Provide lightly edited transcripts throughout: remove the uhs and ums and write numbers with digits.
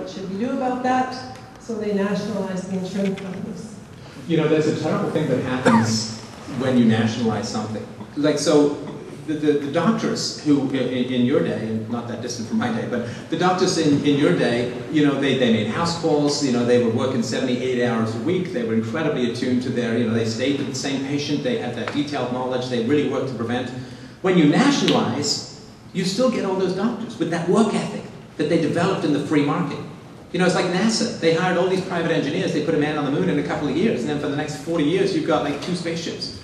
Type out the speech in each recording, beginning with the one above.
what should we do about that? So they nationalized the insurance companies. You know, there's a terrible thing that happens when you nationalize something. Like, so the doctors who, in your day, and not that distant from my day, but the doctors in your day, you know, they made house calls, you know, they were working 78 hours a week, they were incredibly attuned to their, you know, they stayed with the same patient, they had that detailed knowledge, they really worked to prevent. When you nationalize, you still get all those doctors with that work ethic that they developed in the free market. You know, it's like NASA. They hired all these private engineers, they put a man on the moon in a couple of years, and then for the next 40 years, you've got like 2 spaceships.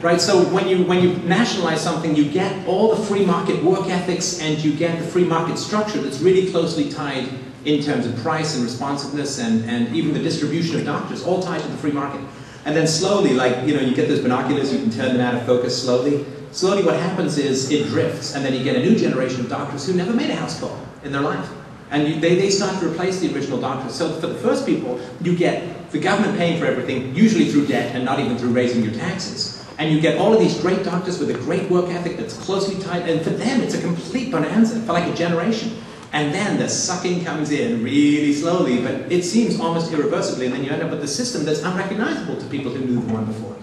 Right, so when you nationalize something, you get all the free market work ethics and you get the free market structure that's really closely tied in terms of price and responsiveness and even the distribution of doctors, all tied to the free market. And then slowly, like, you know, you get those binoculars, you can turn them out of focus slowly. Slowly what happens is it drifts, and then you get a new generation of doctors who never made a house call in their life. And they start to replace the original doctors. So for the first people, you get the government paying for everything, usually through debt and not even through raising your taxes. And you get all of these great doctors with a great work ethic that's closely tied, and for them it's a complete bonanza for like a generation. And then the sucking comes in really slowly, but it seems almost irreversibly, and then you end up with a system that's unrecognizable to people who knew the one before.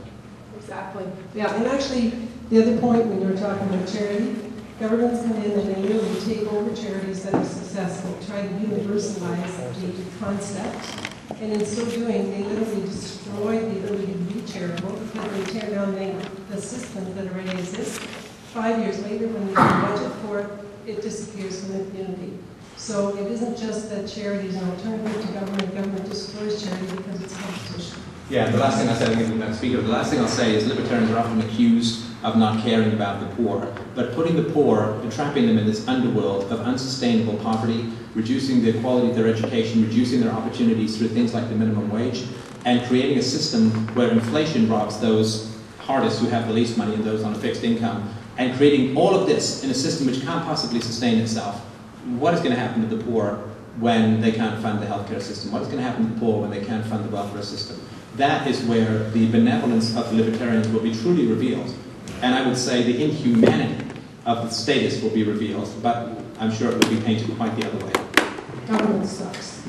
Exactly. Yeah, and actually, the other point when you were talking about charity, governments come in and they literally take over charities that are successful, try to universalize the concept. And in so doing, they literally destroy the ability to be charitable because they tear down the systems that already exist. 5 years later, when you budget for it, it disappears from the community. So it isn't just that charity is an alternative to government. Government destroys charity because it's competition. Yeah, the last thing I said, I think the speaker, the last thing I'll say is libertarians are often accused of not caring about the poor, but putting the poor and trapping them in this underworld of unsustainable poverty, reducing the quality of their education, reducing their opportunities through things like the minimum wage, and creating a system where inflation robs those hardest who have the least money and those on a fixed income, and creating all of this in a system which can't possibly sustain itself. What is going to happen to the poor when they can't fund the healthcare system? What is going to happen to the poor when they can't fund the welfare system? That is where the benevolence of the libertarians will be truly revealed. And I would say the inhumanity of the status will be revealed, but I'm sure it will be painted quite the other way. Government sucks.